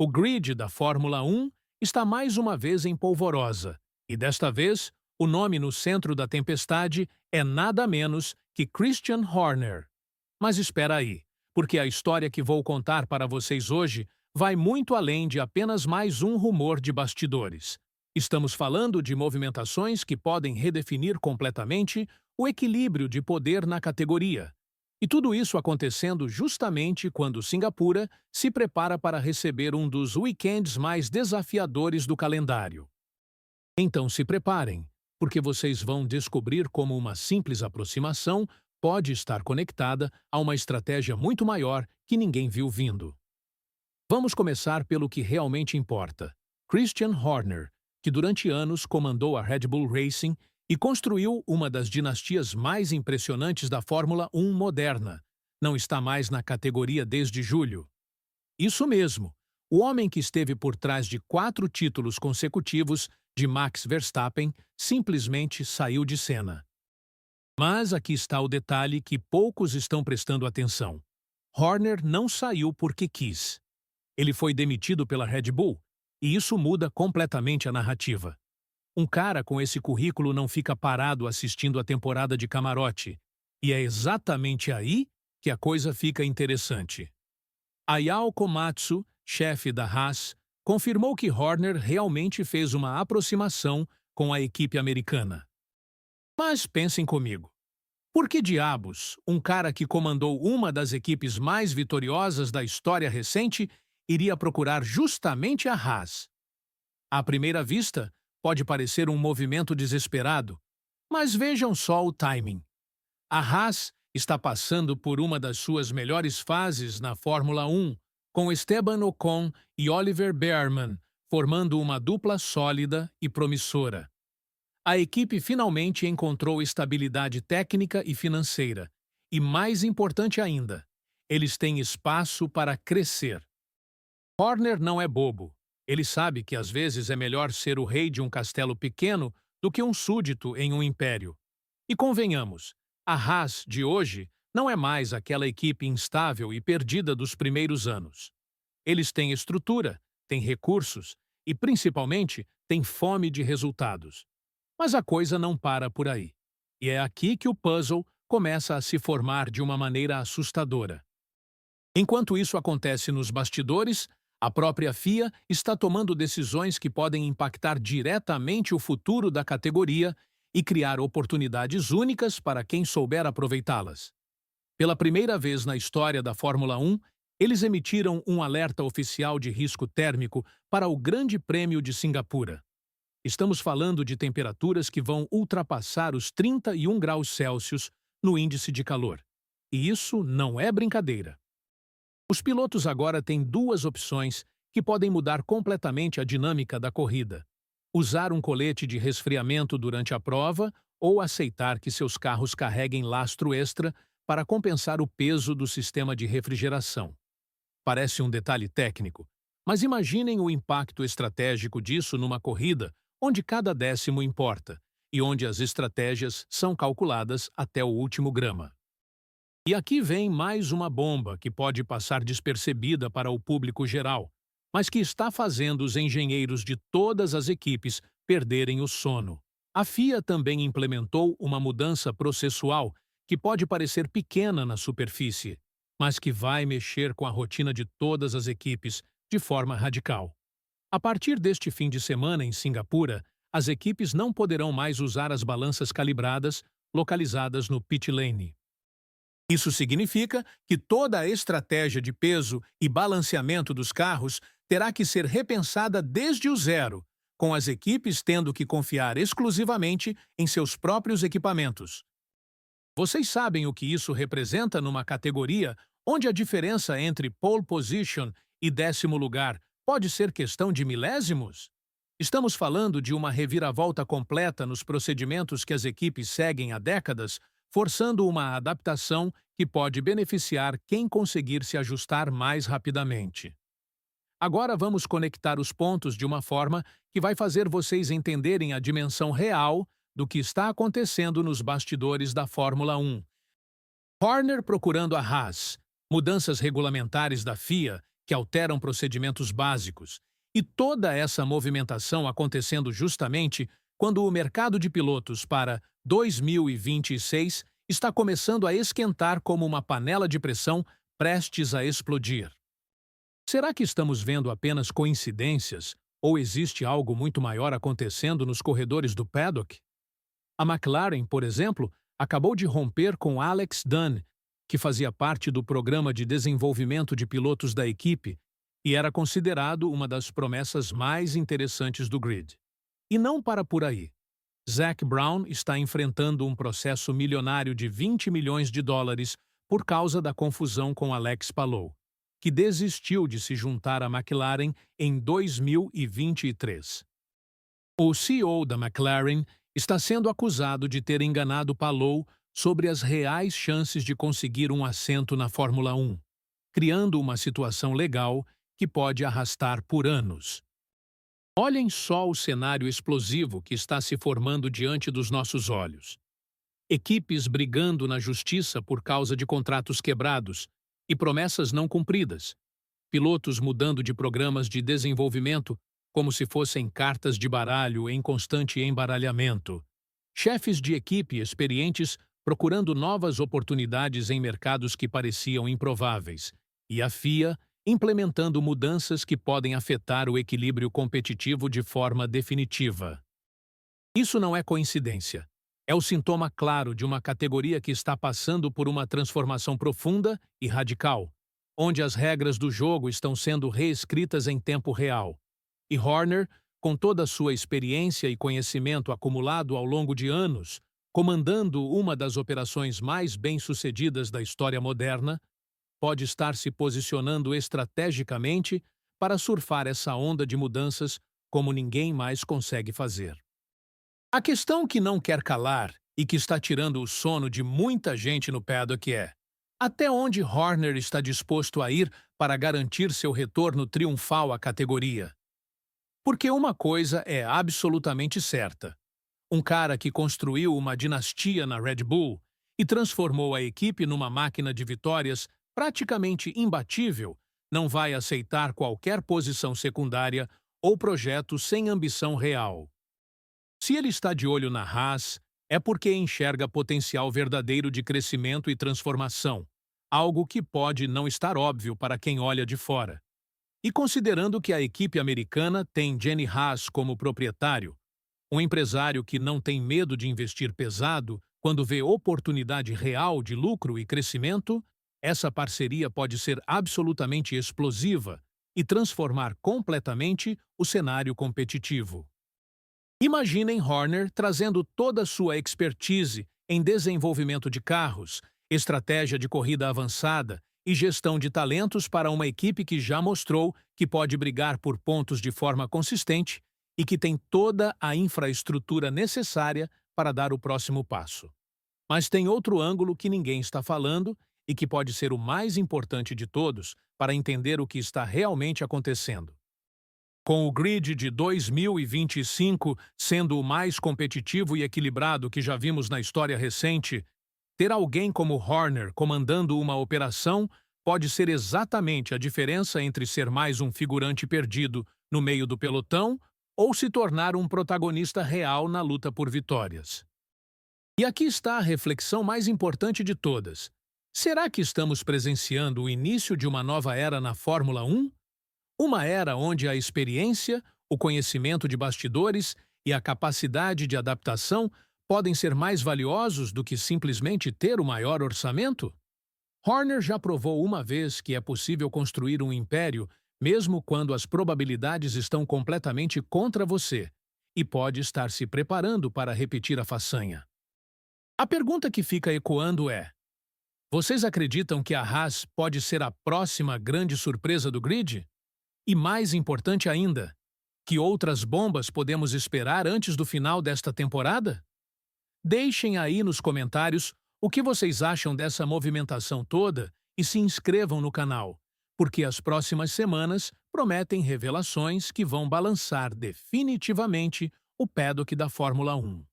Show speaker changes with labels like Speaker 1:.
Speaker 1: O grid da Fórmula 1 está mais uma vez em polvorosa, e desta vez, o nome no centro da tempestade é nada menos que Christian Horner. Mas espera aí, porque a história que vou contar para vocês hoje vai muito além de apenas mais um rumor de bastidores. Estamos falando de movimentações que podem redefinir completamente o equilíbrio de poder na categoria. E tudo isso acontecendo justamente quando Singapura se prepara para receber um dos weekends mais desafiadores do calendário. Então se preparem, porque vocês vão descobrir como uma simples aproximação pode estar conectada a uma estratégia muito maior que ninguém viu vindo. Vamos começar pelo que realmente importa. Christian Horner, que durante anos comandou a Red Bull Racing e construiu uma das dinastias mais impressionantes da Fórmula 1 moderna, não está mais na categoria desde julho. Isso mesmo, o homem que esteve por trás de 4 títulos consecutivos de Max Verstappen simplesmente saiu de cena. Mas aqui está o detalhe que poucos estão prestando atenção. Horner não saiu porque quis. Ele foi demitido pela Red Bull, e isso muda completamente a narrativa. Um cara com esse currículo não fica parado assistindo a temporada de camarote, e é exatamente aí que a coisa fica interessante. Ayao Komatsu, chefe da Haas, confirmou que Horner realmente fez uma aproximação com a equipe americana. Mas pensem comigo. Por que diabos um cara que comandou uma das equipes mais vitoriosas da história recente iria procurar justamente a Haas? À primeira vista, pode parecer um movimento desesperado, mas vejam só o timing. A Haas está passando por uma das suas melhores fases na Fórmula 1, com Esteban Ocon e Oliver Bearman formando uma dupla sólida e promissora. A equipe finalmente encontrou estabilidade técnica e financeira, e mais importante ainda, eles têm espaço para crescer. Horner não é bobo. Ele sabe que às vezes é melhor ser o rei de um castelo pequeno do que um súdito em um império. E convenhamos, a Haas de hoje não é mais aquela equipe instável e perdida dos primeiros anos. Eles têm estrutura, têm recursos e, principalmente, têm fome de resultados. Mas a coisa não para por aí. E é aqui que o puzzle começa a se formar de uma maneira assustadora. Enquanto isso acontece nos bastidores, a própria FIA está tomando decisões que podem impactar diretamente o futuro da categoria e criar oportunidades únicas para quem souber aproveitá-las. Pela primeira vez na história da Fórmula 1, eles emitiram um alerta oficial de risco térmico para o Grande Prêmio de Singapura. Estamos falando de temperaturas que vão ultrapassar os 31 graus Celsius no índice de calor. E isso não é brincadeira. Os pilotos agora têm 2 opções que podem mudar completamente a dinâmica da corrida: usar um colete de resfriamento durante a prova ou aceitar que seus carros carreguem lastro extra para compensar o peso do sistema de refrigeração. Parece um detalhe técnico, mas imaginem o impacto estratégico disso numa corrida onde cada décimo importa e onde as estratégias são calculadas até o último grama. E aqui vem mais uma bomba que pode passar despercebida para o público geral, mas que está fazendo os engenheiros de todas as equipes perderem o sono. A FIA também implementou uma mudança processual que pode parecer pequena na superfície, mas que vai mexer com a rotina de todas as equipes de forma radical. A partir deste fim de semana em Singapura, as equipes não poderão mais usar as balanças calibradas localizadas no pit lane. Isso significa que toda a estratégia de peso e balanceamento dos carros terá que ser repensada desde o zero, com as equipes tendo que confiar exclusivamente em seus próprios equipamentos. Vocês sabem o que isso representa numa categoria onde a diferença entre pole position e 10º lugar pode ser questão de milésimos? Estamos falando de uma reviravolta completa nos procedimentos que as equipes seguem há décadas, forçando uma adaptação que pode beneficiar quem conseguir se ajustar mais rapidamente. Agora vamos conectar os pontos de uma forma que vai fazer vocês entenderem a dimensão real do que está acontecendo nos bastidores da Fórmula 1. Horner procurando a Haas, mudanças regulamentares da FIA que alteram procedimentos básicos, e toda essa movimentação acontecendo justamente quando o mercado de pilotos para 2026 está começando a esquentar como uma panela de pressão prestes a explodir. Será que estamos vendo apenas coincidências ou existe algo muito maior acontecendo nos corredores do paddock? A McLaren, por exemplo, acabou de romper com Alex Dunn, que fazia parte do programa de desenvolvimento de pilotos da equipe e era considerado uma das promessas mais interessantes do grid. E não para por aí. Zac Brown está enfrentando um processo milionário de 20 milhões de dólares por causa da confusão com Alex Palou, que desistiu de se juntar à McLaren em 2023. O CEO da McLaren está sendo acusado de ter enganado Palou sobre as reais chances de conseguir um assento na Fórmula 1, criando uma situação legal que pode arrastar por anos. Olhem só o cenário explosivo que está se formando diante dos nossos olhos. Equipes brigando na justiça por causa de contratos quebrados e promessas não cumpridas. Pilotos mudando de programas de desenvolvimento como se fossem cartas de baralho em constante embaralhamento. Chefes de equipe experientes procurando novas oportunidades em mercados que pareciam improváveis. E a FIA implementando mudanças que podem afetar o equilíbrio competitivo de forma definitiva. Isso não é coincidência. É o sintoma claro de uma categoria que está passando por uma transformação profunda e radical, onde as regras do jogo estão sendo reescritas em tempo real. E Horner, com toda a sua experiência e conhecimento acumulado ao longo de anos, comandando uma das operações mais bem-sucedidas da história moderna, pode estar se posicionando estrategicamente para surfar essa onda de mudanças como ninguém mais consegue fazer. A questão que não quer calar e que está tirando o sono de muita gente no paddock é: até onde Horner está disposto a ir para garantir seu retorno triunfal à categoria? Porque uma coisa é absolutamente certa. Um cara que construiu uma dinastia na Red Bull e transformou a equipe numa máquina de vitórias praticamente imbatível não vai aceitar qualquer posição secundária ou projeto sem ambição real. Se ele está de olho na Haas, é porque enxerga potencial verdadeiro de crescimento e transformação, algo que pode não estar óbvio para quem olha de fora. E considerando que a equipe americana tem Jenny Haas como proprietário, um empresário que não tem medo de investir pesado quando vê oportunidade real de lucro e crescimento, essa parceria pode ser absolutamente explosiva e transformar completamente o cenário competitivo. Imaginem Horner trazendo toda a sua expertise em desenvolvimento de carros, estratégia de corrida avançada e gestão de talentos para uma equipe que já mostrou que pode brigar por pontos de forma consistente e que tem toda a infraestrutura necessária para dar o próximo passo. Mas tem outro ângulo que ninguém está falando e que pode ser o mais importante de todos para entender o que está realmente acontecendo. Com o grid de 2025 sendo o mais competitivo e equilibrado que já vimos na história recente, ter alguém como Horner comandando uma operação pode ser exatamente a diferença entre ser mais um figurante perdido no meio do pelotão ou se tornar um protagonista real na luta por vitórias. E aqui está a reflexão mais importante de todas. Será que estamos presenciando o início de uma nova era na Fórmula 1? Uma era onde a experiência, o conhecimento de bastidores e a capacidade de adaptação podem ser mais valiosos do que simplesmente ter o maior orçamento? Horner já provou uma vez que é possível construir um império mesmo quando as probabilidades estão completamente contra você, e pode estar se preparando para repetir a façanha. A pergunta que fica ecoando é: vocês acreditam que a Haas pode ser a próxima grande surpresa do grid? E mais importante ainda, que outras bombas podemos esperar antes do final desta temporada? Deixem aí nos comentários o que vocês acham dessa movimentação toda e se inscrevam no canal, porque as próximas semanas prometem revelações que vão balançar definitivamente o paddock da Fórmula 1.